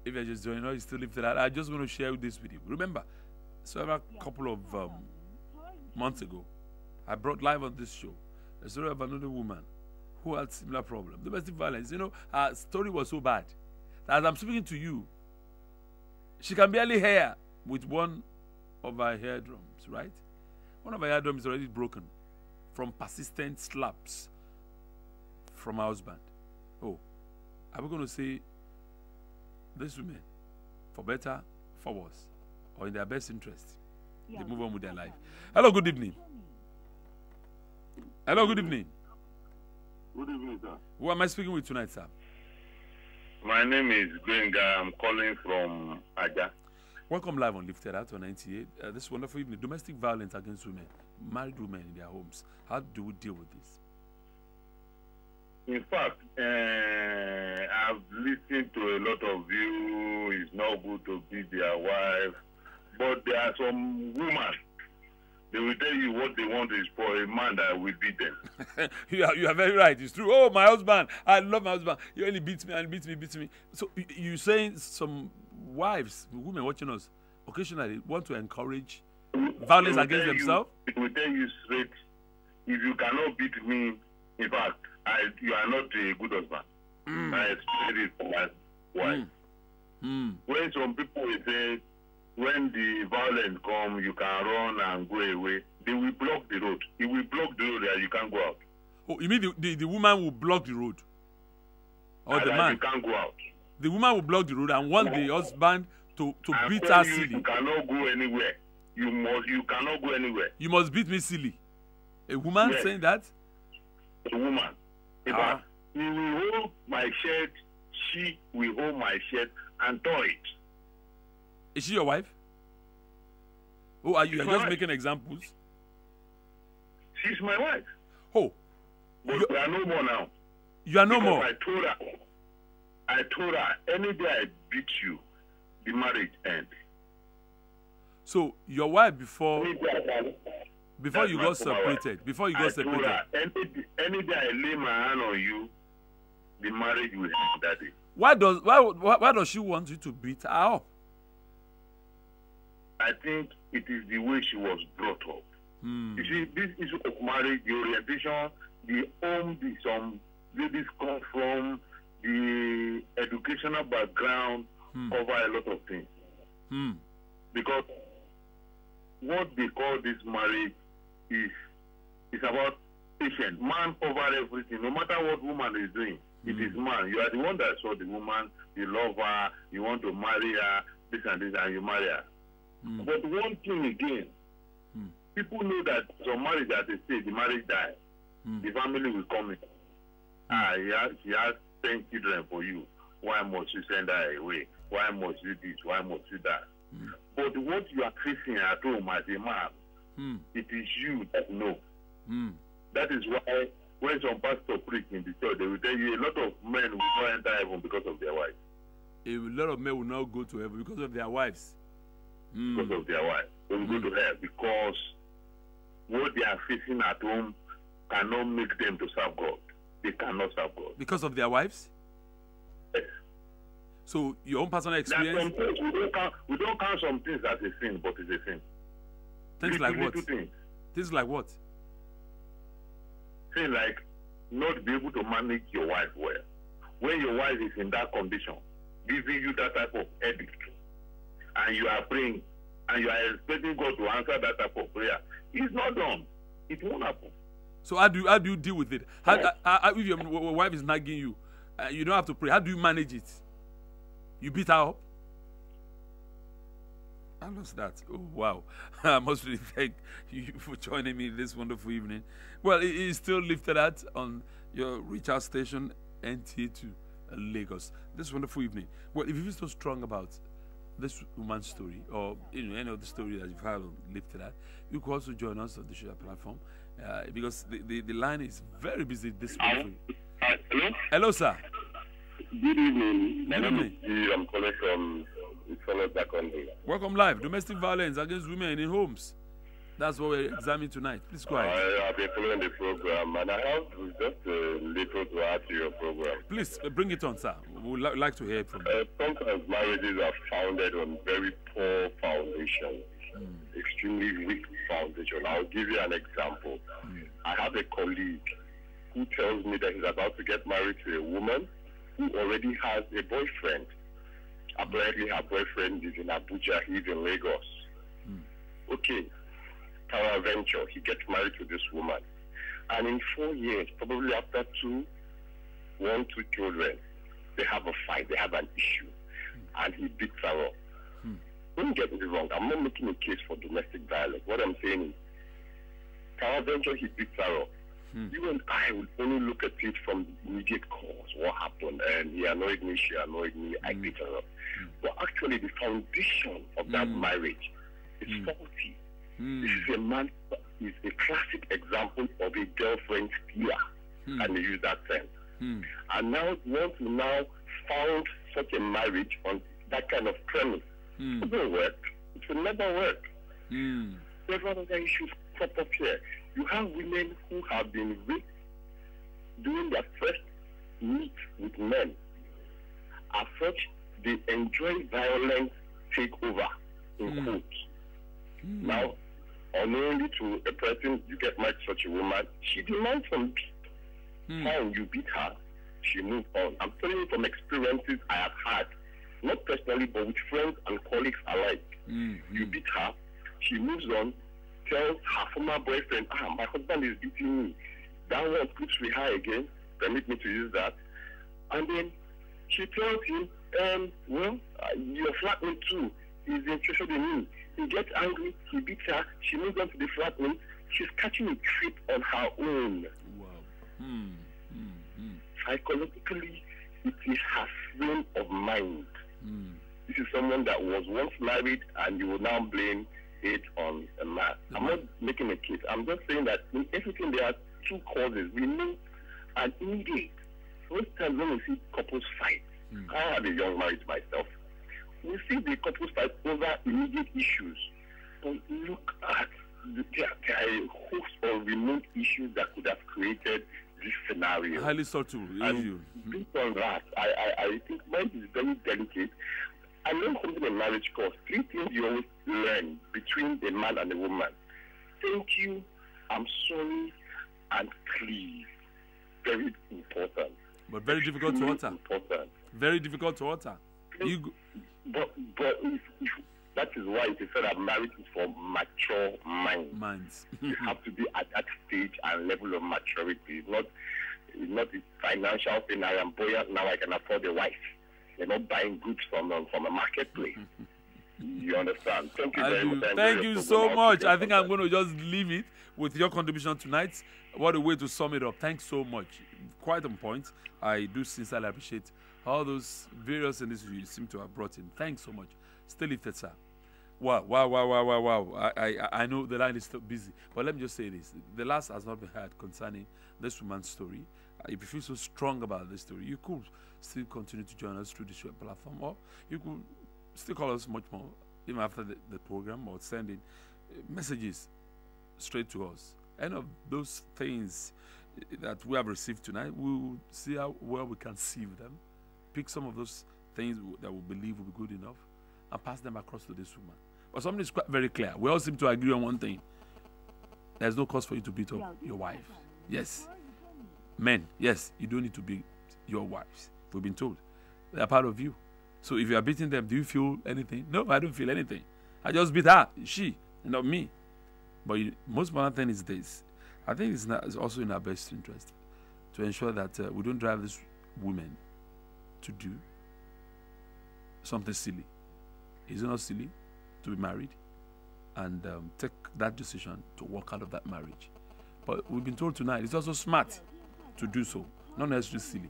If you're just joining us, you still lifted out. I just want to share this with you. Remember, several couple of months ago, I brought live on this show a story of another woman who had similar problem, domestic violence. You know, her story was so bad that as I'm speaking to you, she can barely hear with one of her eardrums, right? One of her eardrums is already broken from persistent slaps from her husband. Oh, are we going to say these women, for better, for worse, or in their best interest, they move on with their life? Hello, good evening. Hello, good evening. Good evening, sir. Who am I speaking with tonight, sir? My name is Gwenga. I'm calling from Aja. Welcome live on Lifted Out on 98. This wonderful evening. Domestic violence against women, married women in their homes. How do we deal with this? In fact, I've listened to a lot of you. It's not good to beat their wife. But there are some women, they will tell you what they want is for a man that will beat them. you are very right. It's true. Oh, my husband. I love my husband. He only beats me and beats me. So you're saying some wives, women watching us, occasionally want to encourage violence against themselves? It will tell you straight, if you cannot beat me, in fact, you are not a good husband. I explained it for my wife. When some people will say, when the violence comes, you can run and go away, they will block the road. It will block the road and you can't go out. Oh, you mean the woman will block the road? Or the man? You can't go out. The woman will block the road and want the husband to beat her silly. You cannot go anywhere. You cannot go anywhere. You must beat me silly. A woman saying that? A woman. In fact, he will hold my shirt, she will hold my shirt and tow it. Is she your wife? Oh, are you just making examples? She's my wife. Oh. But we are no more now. You are no more. I told her, any day I beat you, the marriage ends. So your wife before you got separated, any day I lay my hand on you, the marriage will end that day. Why does she want you to beat her up? I think it is the way she was brought up. You see, this issue of marriage, the orientation, the home, some ladies come from, the educational background cover a lot of things. Because what they call this marriage is about patience. Man over everything. No matter what woman is doing, it is man. You are the one that saw the woman, you love her, you want to marry her, this and you marry her. But one thing again, people know that some marriage at a stage, the marriage dies. The family will come in. She has 10 children for you. Why must you send her away? Why must you this? Why must you that? But what you are facing at home as a man, it is you that know. That is why when some pastors preach in the church, they will tell you a lot of men will not enter heaven because of their wives. A lot of men will not go to heaven because of their wives. Because of their wives. They will go to hell because what they are facing at home cannot make them to serve God. They cannot serve God. Because of their wives? Yes. So your own personal experience? We don't count some things as a sin, but it's a sin. Things like what? Things like what? Things like not be able to manage your wife well. When your wife is in that condition, giving you that type of headache, and you are praying, and you are expecting God to answer that type of prayer, it's not done. It won't happen. So how do you deal with it? If your wife is nagging you, you don't have to pray. How do you manage it? You beat her up? I lost that. Oh, wow. I must really thank you for joining me this wonderful evening. Well, it is still lifted out on your recharge station, NT2 Lagos. This wonderful evening. Well, if you feel so strong about this woman's story, or any other story that you've heard on lifted out, you can also join us on the show platform because the line is very busy this morning. Hello? Hello, sir. Good evening. Good evening. I'm calling from Secondary. Welcome live. Domestic violence against women in homes. That's what we're examining tonight. Please go ahead. I have been following the program, and I have just a little to add to your program. Please bring it on, sir. We'd like to hear it from you. Sometimes marriages are founded on very poor foundation, extremely weak foundation. I'll give you an example. I have a colleague who tells me that he's about to get married to a woman who already has a boyfriend. Apparently, her boyfriend is in Abuja, he's in Lagos. Okay, peradventure, he gets married to this woman. And in 4 years, probably after 2 children, they have a fight, they have an issue, and he beats her up. Don't get me wrong, I'm not making a case for domestic violence. What I'm saying is, peradventure, he beats her up. You and I will only look at it from the immediate cause, what happened, and he annoyed me, she annoyed me, I beat her up. But actually, the foundation of that marriage is faulty. This is a man, is a classic example of a girlfriend stealer, and they use that term. And now want to now found such a marriage on that kind of premise. It will work. It will never work. Several other issues crop up here. You have women who have been raped during their first meet with men. As such, they enjoy violent takeover, in quotes. Now, unknowingly to a person, you get married to such a woman, she demands some beat. Fine, you beat her, she moved on. I'm telling you from experiences I have had, not personally, but with friends and colleagues alike. You beat her, she moves on, tells her former boyfriend, my husband is beating me. That one puts with her again, permit me to use that. And then she tells him, your flatmate too is interested in me. He gets angry, he beats her, she moves on to the flatmate. She's catching a trip on her own. Wow. Psychologically, it is her frame of mind. This is someone that was once married, and you will now blame it on a man. I'm not making a case. I'm just saying that in everything there are 2 causes. We know an immediate. Most times when we see couples fight, I have a young marriage myself. We see the couples fight over immediate issues. But look at there are a host of remote issues that could have created this scenario. Highly subtle issue. Based on that, I think marriage is very delicate. I learned something in marriage course. 3 things you always learn between a man and a woman. Thank you, I'm sorry, and please. Very important. But very difficult to utter. Important. Very difficult to utter. But if that is why it is said that marriage is for mature minds. You have to be at that stage and level of maturity. It's not a financial thing. I am buoyant now, I can afford a wife. You're not buying goods from a marketplace. You understand? Thank you very much. Thank you so much. I think I'm going to just leave it with your contribution tonight. What a way to sum it up. Thanks so much. Quite on point. I do sincerely appreciate all those various initiatives you seem to have brought in. Thanks so much. Stay lifted, sir. Wow. I know the line is still busy, but let me just say this. The last has not been heard concerning this woman's story. If you feel so strong about this story, you could still continue to join us through the show platform, or you could still call us much more even after the program, or send in messages straight to us. Any of those things that we have received tonight, we will see how well we can sieve them, pick some of those things that we believe will be good enough, and pass them across to this woman. But something is quite very clear. We all seem to agree on one thing. There's no cause for you to beat up your wife. Yes. Men, yes, you don't need to beat your wives. We've been told. They're part of you. So if you are beating them, do you feel anything? No, I don't feel anything. I just beat her, she, not me. But most important thing is this. I think it's also in our best interest to ensure that we don't drive these women to do something silly. Is it not silly to be married and take that decision to walk out of that marriage? But we've been told tonight it's also smart to do so, not necessarily silly,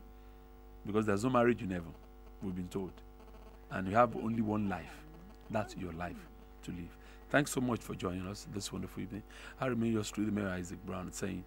because there's no marriage in heaven, we've been told. And you have only one life. That's your life to live. Thanks so much for joining us this wonderful evening. I remain yours truly, Mayor Isaac Brown, saying